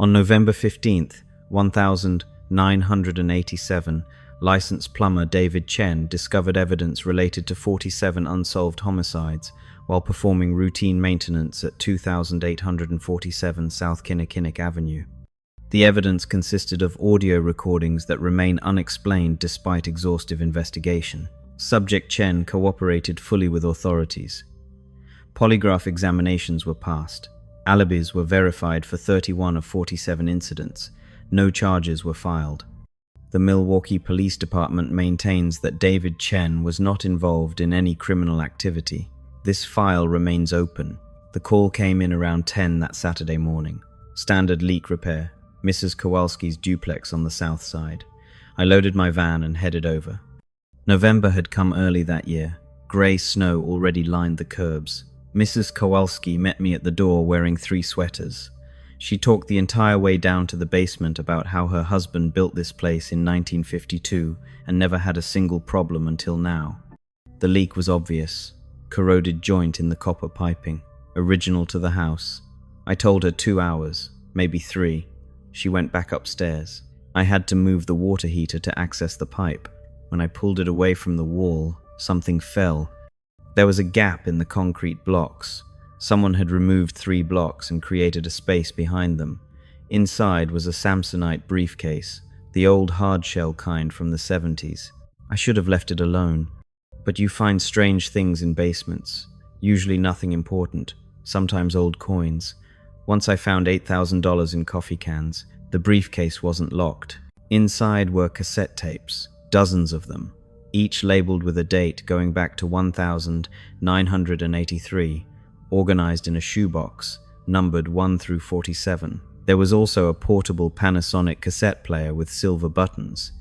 On November 15th, 1987, licensed plumber David Chen discovered evidence related to 47 unsolved homicides while performing routine maintenance at 2847 South Kinnickinnick Avenue. The evidence consisted of audio recordings that remain unexplained despite exhaustive investigation. Subject Chen cooperated fully with authorities. Polygraph examinations were passed. Alibis were verified for 31 of 47 incidents. No charges were filed. The Milwaukee Police Department maintains that David Chen was not involved in any criminal activity. This file remains open. The call came in around 10 that Saturday morning. Standard leak repair. Mrs. Kowalski's duplex on the south side. I loaded my van and headed over. November had come early that year. Grey snow already lined the curbs. Mrs. Kowalski met me at the door wearing 3 sweaters. She talked the entire way down to the basement about how her husband built this place in 1952 and never had a single problem until now. The leak was obvious. Corroded joint in the copper piping. Original to the house. I told her 2 hours, maybe 3. She went back upstairs. I had to move the water heater to access the pipe. When I pulled it away from the wall, something fell. There was a gap in the concrete blocks. Someone had removed 3 blocks and created a space behind them. Inside was a Samsonite briefcase, the old hard-shell kind from the 70s. I should have left it alone. But you find strange things in basements. Usually nothing important, sometimes old coins. Once I found $8,000 in coffee cans. The briefcase wasn't locked. Inside were cassette tapes, dozens of them, each labeled with a date going back to 1983, organized in a shoebox, numbered 1 through 47. There was also a portable Panasonic cassette player with silver buttons.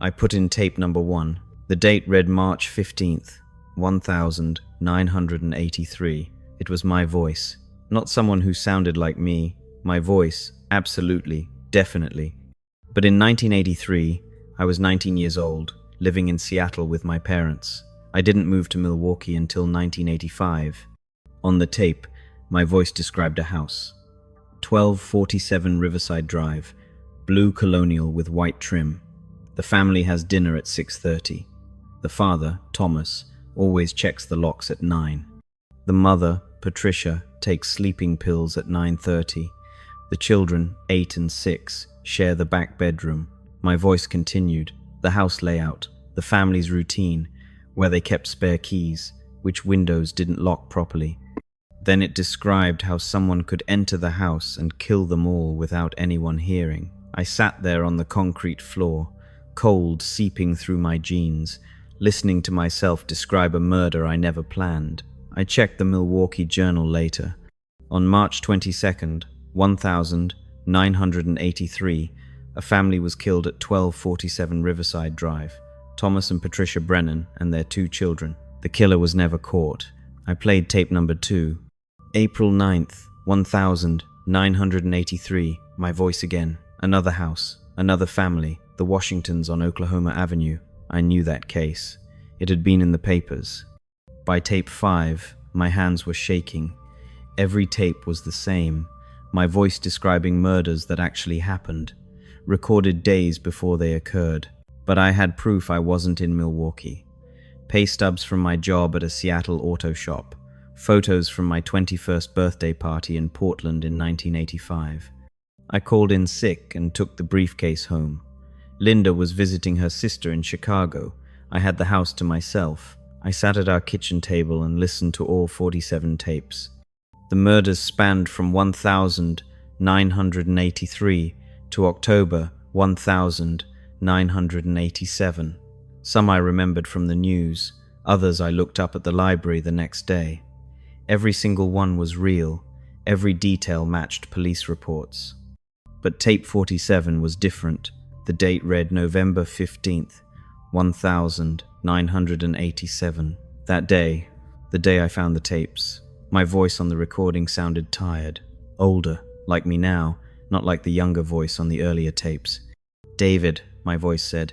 I put in tape number 1. The date read March 15th, 1983. It was my voice. Not someone who sounded like me. My voice, absolutely, definitely. But in 1983, I was 19 years old, living in Seattle with my parents. I didn't move to Milwaukee until 1985. On the tape, my voice described a house. 1247 Riverside Drive, blue colonial with white trim. The family has dinner at 6:30. The father, Thomas, always checks the locks at 9. The mother, Patricia, takes sleeping pills at 9:30. The children, 8 and 6, share the back bedroom. My voice continued. The house layout, the family's routine, where they kept spare keys, which windows didn't lock properly. Then it described how someone could enter the house and kill them all without anyone hearing. I sat there on the concrete floor, cold seeping through my jeans, listening to myself describe a murder I never planned. I checked the Milwaukee Journal later. On March 22nd, 1983, a family was killed at 1247 Riverside Drive. Thomas and Patricia Brennan and their 2 children. The killer was never caught. I played tape number 2. April 9th, 1983, my voice again. Another house, another family, the Washingtons on Oklahoma Avenue. I knew that case. It had been in the papers. By tape 5, my hands were shaking. Every tape was the same. My voice describing murders that actually happened, recorded days before they occurred. But I had proof I wasn't in Milwaukee. Pay stubs from my job at a Seattle auto shop. Photos from my 21st birthday party in Portland in 1985. I called in sick and took the briefcase home. Linda was visiting her sister in Chicago. I had the house to myself. I sat at our kitchen table and listened to all 47 tapes. The murders spanned from 1983 to October 1987. Some I remembered from the news, others I looked up at the library the next day. Every single one was real, every detail matched police reports. But tape 47 was different. The date read November 15th, 1987. That day, the day I found the tapes, my voice on the recording sounded tired, older, like me now, not like the younger voice on the earlier tapes. "David," my voice said,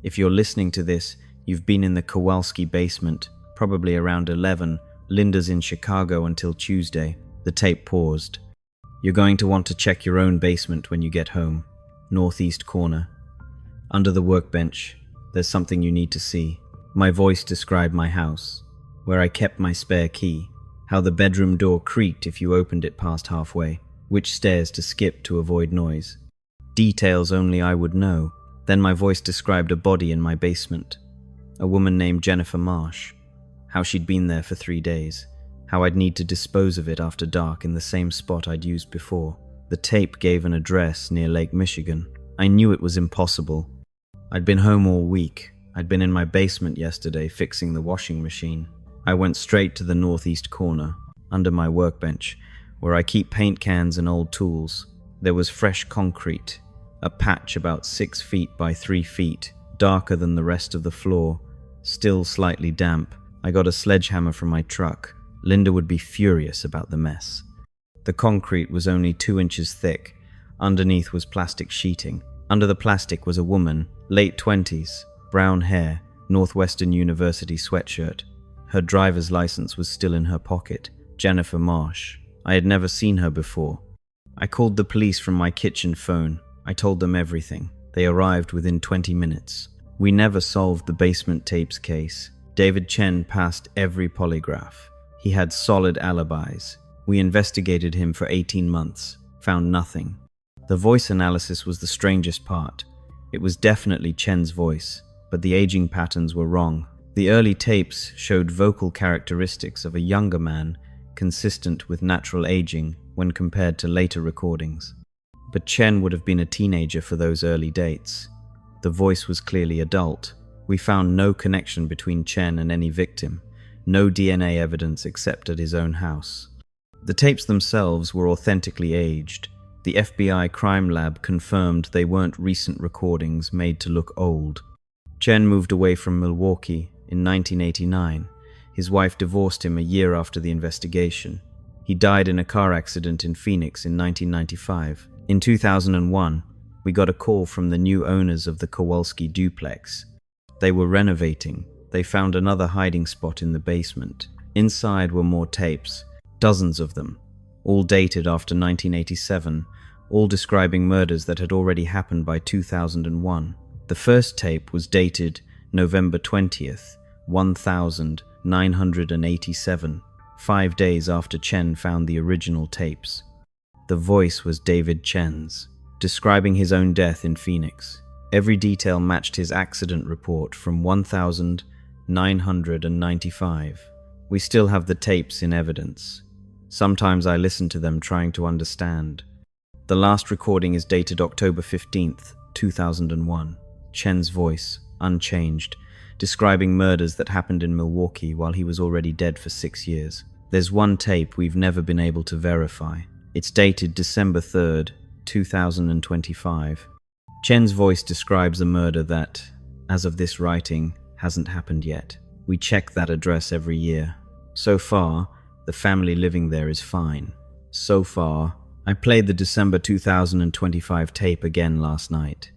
"if you're listening to this, you've been in the Kowalski basement, probably around 11. Linda's in Chicago until Tuesday." The tape paused. You're going to want to check your own basement when you get home. Northeast corner. Under the workbench, there's something you need to see. My voice described my house, where I kept my spare key, how the bedroom door creaked if you opened it past halfway, which stairs to skip to avoid noise. Details only I would know. Then my voice described a body in my basement, a woman named Jennifer Marsh, how she'd been there for 3 days, how I'd need to dispose of it after dark in the same spot I'd used before. The tape gave an address near Lake Michigan. I knew it was impossible. I'd been home all week. I'd been in my basement yesterday fixing the washing machine. I went straight to the northeast corner, under my workbench, where I keep paint cans and old tools. There was fresh concrete, a patch about 6 feet by 3 feet, darker than the rest of the floor, still slightly damp. I got a sledgehammer from my truck. Linda would be furious about the mess. The concrete was only 2 inches thick. Underneath was plastic sheeting. Under the plastic was a woman, late 20s, brown hair, Northwestern University sweatshirt. Her driver's license was still in her pocket. Jennifer Marsh. I had never seen her before. I called the police from my kitchen phone. I told them everything. They arrived within 20 minutes. We never solved the basement tapes case. David Chen passed every polygraph. He had solid alibis. We investigated him for 18 months. Found nothing. The voice analysis was the strangest part. It was definitely Chen's voice, but the aging patterns were wrong. The early tapes showed vocal characteristics of a younger man, consistent with natural aging when compared to later recordings. But Chen would have been a teenager for those early dates. The voice was clearly adult. We found no connection between Chen and any victim, no DNA evidence except at his own house. The tapes themselves were authentically aged. The FBI crime lab confirmed they weren't recent recordings made to look old. Chen moved away from Milwaukee in 1989. His wife divorced him a year after the investigation. He died in a car accident in Phoenix in 1995. In 2001, we got a call from the new owners of the Kowalski duplex. They were renovating. They found another hiding spot in the basement. Inside were more tapes, dozens of them, all dated after 1987, all describing murders that had already happened by 2001. The first tape was dated November 20th, 1987, 5 days after Chen found the original tapes. The voice was David Chen's, describing his own death in Phoenix. Every detail matched his accident report from 1995. We still have the tapes in evidence. Sometimes I listen to them trying to understand. The last recording is dated October 15th, 2001. Chen's voice, unchanged, describing murders that happened in Milwaukee while he was already dead for 6 years. There's one tape we've never been able to verify. It's dated December 3rd, 2025. Chen's voice describes a murder that, as of this writing, hasn't happened yet. We check that address every year. So far, the family living there is fine. So far, I played the December 2025 tape again last night.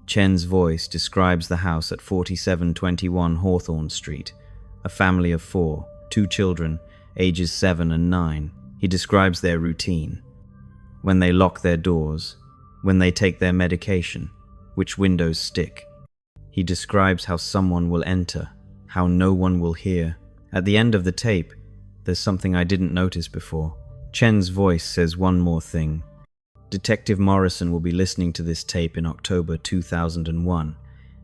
Chen's voice describes the house at 4721 Hawthorne Street, a family of 4, 2 children, ages 7 and 9. He describes their routine. When they lock their doors, when they take their medication, which windows stick. He describes how someone will enter, how no one will hear. At the end of the tape, there's something I didn't notice before. Chen's voice says one more thing. Detective Morrison will be listening to this tape in October 2001.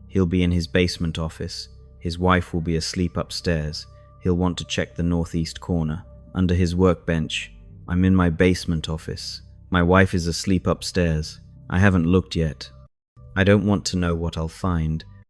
He'll be in his basement office. His wife will be asleep upstairs. He'll want to check the northeast corner. Under his workbench, I'm in my basement office. My wife is asleep upstairs. I haven't looked yet. I don't want to know what I'll find.